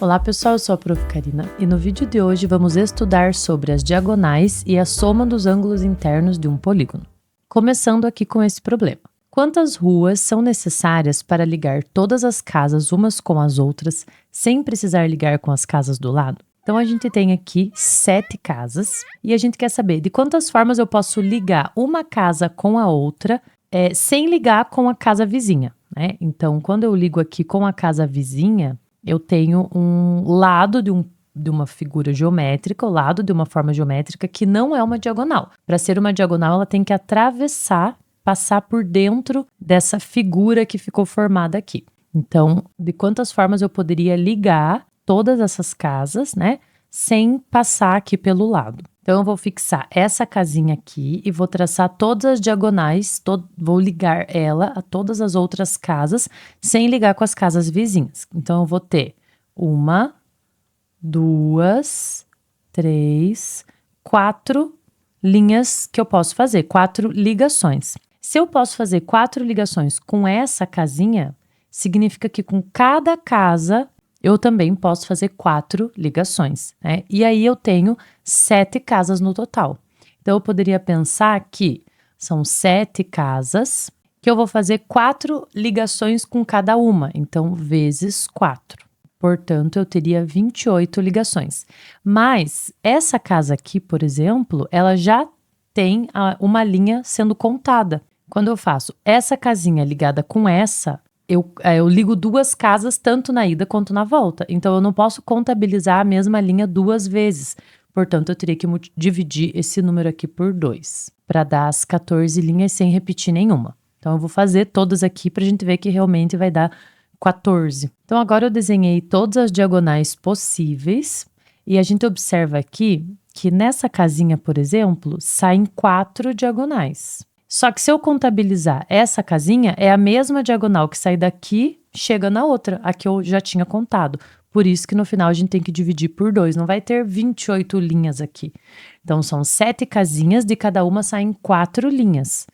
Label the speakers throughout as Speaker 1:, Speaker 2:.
Speaker 1: Olá pessoal, eu sou a Prof. Karina e no vídeo de hoje vamos estudar sobre as diagonais e a soma dos ângulos internos de um polígono. Começando aqui com esse problema. Quantas ruas são necessárias para ligar todas as casas umas com as outras sem precisar ligar com as casas do lado? Então a gente tem aqui 7 casas e a gente quer saber de quantas formas eu posso ligar uma casa com a outra sem ligar com a casa vizinha, né? Então quando eu ligo aqui com a casa vizinha, eu tenho um lado de uma figura geométrica, o lado de uma forma geométrica que não é uma diagonal. Para ser uma diagonal, ela tem que atravessar, passar por dentro dessa figura que ficou formada aqui. Então, de quantas formas eu poderia ligar todas essas casas, né, sem passar aqui pelo lado? Então, eu vou fixar essa casinha aqui e vou traçar todas as diagonais, vou ligar ela a todas as outras casas, sem ligar com as casas vizinhas. Então, eu vou ter 1, 2, 3, 4 linhas que eu posso fazer, 4 ligações. Se eu posso fazer 4 ligações com essa casinha, significa que com cada casa eu também posso fazer 4 ligações, né? E aí eu tenho 7 casas no total. Então, eu poderia pensar que são 7 casas que eu vou fazer 4 ligações com cada uma. Então, vezes 4. Portanto, eu teria 28 ligações. Mas essa casa aqui, por exemplo, ela já tem uma linha sendo contada. Quando eu faço essa casinha ligada com essa, eu ligo 2 casas tanto na ida quanto na volta. Então, eu não posso contabilizar a mesma linha 2 vezes. Portanto, eu teria que dividir esse número aqui por 2, para dar as 14 linhas sem repetir nenhuma. Então, eu vou fazer todas aqui para a gente ver que realmente vai dar 14. Então, agora eu desenhei todas as diagonais possíveis. E a gente observa aqui que nessa casinha, por exemplo, saem 4 diagonais. Só que se eu contabilizar essa casinha, é a mesma diagonal que sai daqui, chega na outra, a que eu já tinha contado. Por isso que no final a gente tem que dividir por 2, não vai ter 28 linhas aqui. Então, são 7 casinhas, de cada uma saem 4 linhas.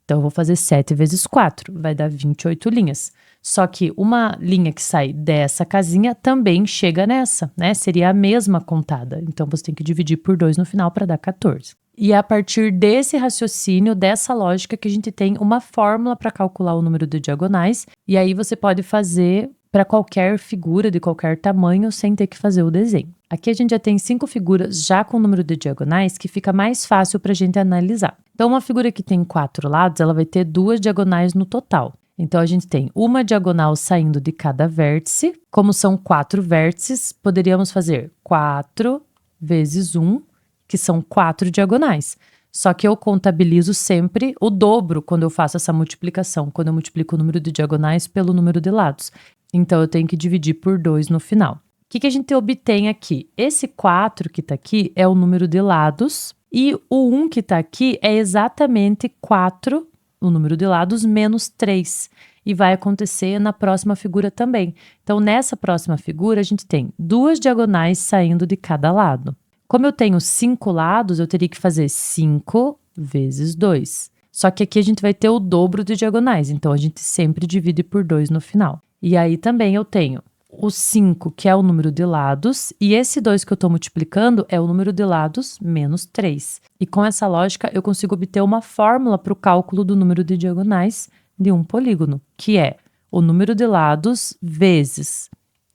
Speaker 1: Então, eu vou fazer 7 vezes 4, vai dar 28 linhas. Só que uma linha que sai dessa casinha também chega nessa, né? Seria a mesma contada. Então, você tem que dividir por 2 no final para dar 14. E é a partir desse raciocínio, dessa lógica, que a gente tem uma fórmula para calcular o número de diagonais. E aí você pode fazer para qualquer figura de qualquer tamanho sem ter que fazer o desenho. Aqui a gente já tem 5 figuras já com o número de diagonais que fica mais fácil para a gente analisar. Então, uma figura que tem 4 lados, ela vai ter 2 diagonais no total. Então, a gente tem uma diagonal saindo de cada vértice. Como são 4 vértices, poderíamos fazer 4 vezes 1, que são 4 diagonais. Só que eu contabilizo sempre o dobro quando eu faço essa multiplicação, quando eu multiplico o número de diagonais pelo número de lados. Então, eu tenho que dividir por 2 no final. O que a gente obtém aqui? Esse 4 que está aqui é o número de lados e o 1 que está aqui é exatamente 4, o número de lados, menos 3. E vai acontecer na próxima figura também. Então, nessa próxima figura, a gente tem 2 diagonais saindo de cada lado. Como eu tenho 5 lados, eu teria que fazer 5 vezes 2. Só que aqui a gente vai ter o dobro de diagonais, então a gente sempre divide por 2 no final. E aí também eu tenho o 5, que é o número de lados, e esse 2 que eu estou multiplicando é o número de lados menos 3. E com essa lógica, eu consigo obter uma fórmula para o cálculo do número de diagonais de um polígono, que é o número de lados vezes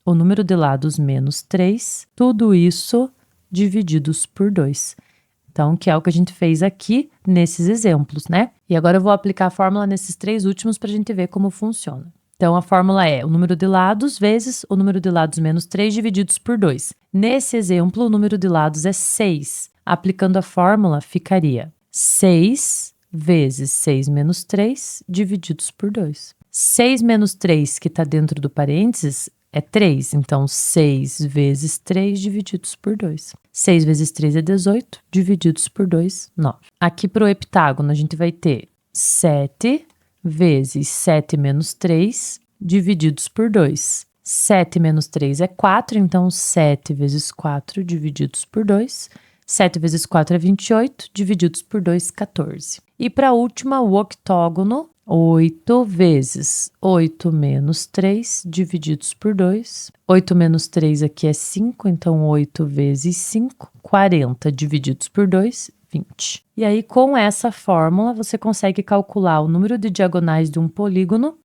Speaker 1: o número de lados menos 3, tudo isso divididos por 2. Então, que é o que a gente fez aqui nesses exemplos, né? E agora eu vou aplicar a fórmula nesses 3 últimos para a gente ver como funciona. Então, a fórmula é o número de lados vezes o número de lados menos 3 divididos por 2. Nesse exemplo, o número de lados é 6. Aplicando a fórmula, ficaria 6 vezes 6 menos 3 divididos por 2. 6 menos 3, que está dentro do parênteses, é 3. Então, 6 vezes 3 divididos por 2. 6 vezes 3 é 18, divididos por 2, 9. Aqui para o heptágono, a gente vai ter 7 vezes 7 menos 3, divididos por 2. 7 menos 3 é 4, então 7 vezes 4 divididos por 2. 7 vezes 4 é 28, divididos por 2, 14. E para a última, o octógono, 8 vezes 8 menos 3 divididos por 2. 8 menos 3 aqui é 5, então 8 vezes 5, 40 divididos por 2, 20. E aí, com essa fórmula, você consegue calcular o número de diagonais de um polígono,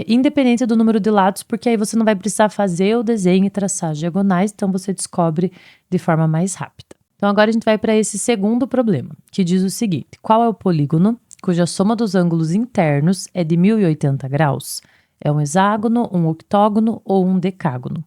Speaker 1: independente do número de lados, porque aí você não vai precisar fazer o desenho e traçar as diagonais, então você descobre de forma mais rápida. Então, agora a gente vai para esse segundo problema, que diz o seguinte: qual é o polígono cuja soma dos ângulos internos é de 1080 graus? É um hexágono, um octógono ou um decágono?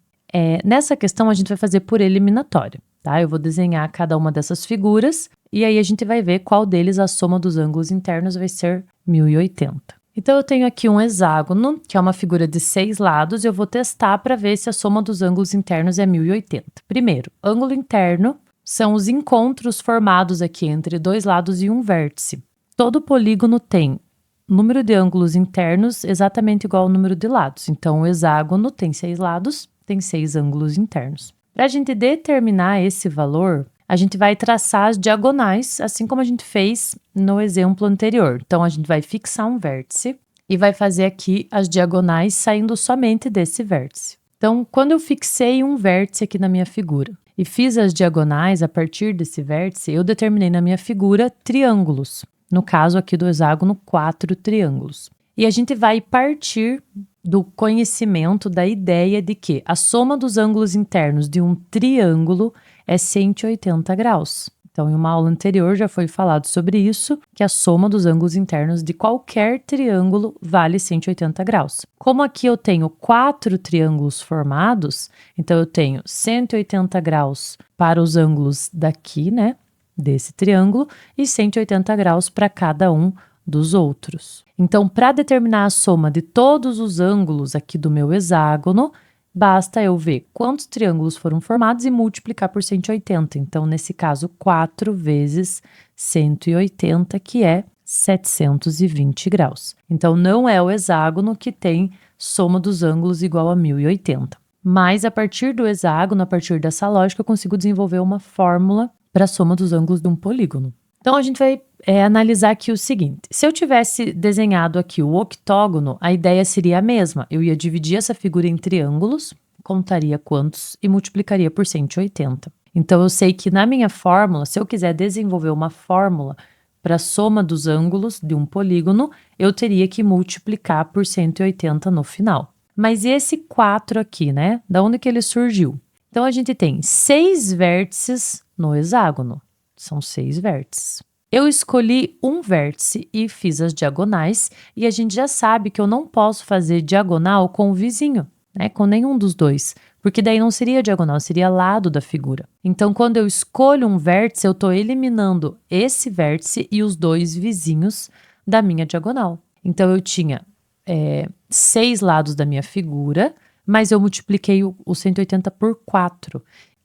Speaker 1: Nessa questão, a gente vai fazer por eliminatória, tá? Eu vou desenhar cada uma dessas figuras e aí a gente vai ver qual deles a soma dos ângulos internos vai ser 1080. Então, eu tenho aqui um hexágono, que é uma figura de 6 lados, e eu vou testar para ver se a soma dos ângulos internos é 1080. Primeiro, ângulo interno são os encontros formados aqui entre 2 lados e um vértice. Todo polígono tem número de ângulos internos exatamente igual ao número de lados. Então, o hexágono tem 6 lados, tem 6 ângulos internos. Para a gente determinar esse valor, a gente vai traçar as diagonais, assim como a gente fez no exemplo anterior. Então, a gente vai fixar um vértice e vai fazer aqui as diagonais saindo somente desse vértice. Então, quando eu fixei um vértice aqui na minha figura e fiz as diagonais a partir desse vértice, eu determinei na minha figura triângulos. No caso aqui do hexágono, 4 triângulos. E a gente vai partir do conhecimento da ideia de que a soma dos ângulos internos de um triângulo é 180 graus. Então, em uma aula anterior já foi falado sobre isso, que a soma dos ângulos internos de qualquer triângulo vale 180 graus. Como aqui eu tenho 4 triângulos formados, então eu tenho 180 graus para os ângulos daqui, né, desse triângulo, e 180 graus para cada um dos outros. Então, para determinar a soma de todos os ângulos aqui do meu hexágono, basta eu ver quantos triângulos foram formados e multiplicar por 180. Então, nesse caso, 4 vezes 180, que é 720 graus. Então, não é o hexágono que tem soma dos ângulos igual a 1080. Mas, a partir do hexágono, a partir dessa lógica, eu consigo desenvolver uma fórmula para a soma dos ângulos de um polígono. Então, a gente vai analisar aqui o seguinte: se eu tivesse desenhado aqui o octógono, a ideia seria a mesma. Eu ia dividir essa figura em triângulos, contaria quantos e multiplicaria por 180. Então, eu sei que na minha fórmula, se eu quiser desenvolver uma fórmula para a soma dos ângulos de um polígono, eu teria que multiplicar por 180 no final. Mas e esse 4 aqui, né? Da onde que ele surgiu? Então, a gente tem 6 vértices no hexágono. São 6 vértices. Eu escolhi um vértice e fiz as diagonais, e a gente já sabe que eu não posso fazer diagonal com o vizinho, né? Com nenhum dos dois, porque daí não seria diagonal, seria lado da figura. Então, quando eu escolho um vértice, eu estou eliminando esse vértice e os 2 vizinhos da minha diagonal. Então, eu tinha 6 lados da minha figura, mas eu multipliquei o 180 por 4.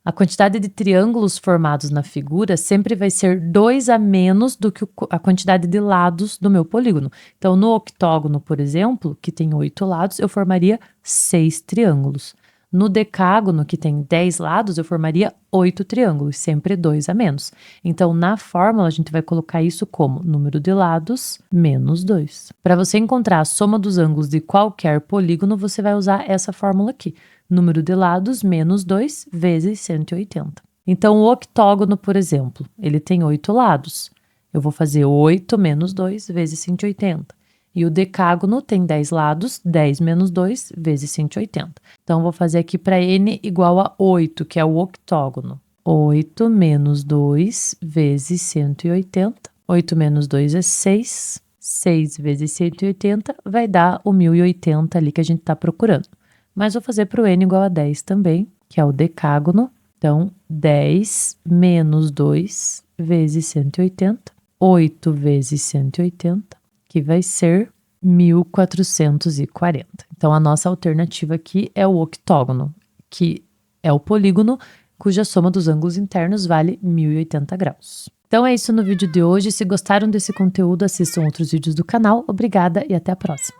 Speaker 1: A quantidade de triângulos formados na figura sempre vai ser 2 a menos do que a quantidade de lados do meu polígono. Então, no octógono, por exemplo, que tem 8 lados, eu formaria 6 triângulos. No decágono, que tem 10 lados, eu formaria 8 triângulos, sempre 2 a menos. Então, na fórmula, a gente vai colocar isso como número de lados menos 2. Para você encontrar a soma dos ângulos de qualquer polígono, você vai usar essa fórmula aqui. Número de lados menos 2 vezes 180. Então, o octógono, por exemplo, ele tem 8 lados. Eu vou fazer 8 menos 2 vezes 180. E o decágono tem 10 lados, 10 menos 2 vezes 180. Então, eu vou fazer aqui para n igual a 8, que é o octógono. 8 menos 2 vezes 180. 8 menos 2 é 6. 6 vezes 180 vai dar o 1080 ali que a gente está procurando. Mas vou fazer para o n igual a 10 também, que é o decágono. Então, 10 menos 2 vezes 180. 8 vezes 180, que vai ser 1440. Então, a nossa alternativa aqui é o octógono, que é o polígono cuja soma dos ângulos internos vale 1080 graus. Então, é isso no vídeo de hoje. Se gostaram desse conteúdo, assistam outros vídeos do canal. Obrigada e até a próxima.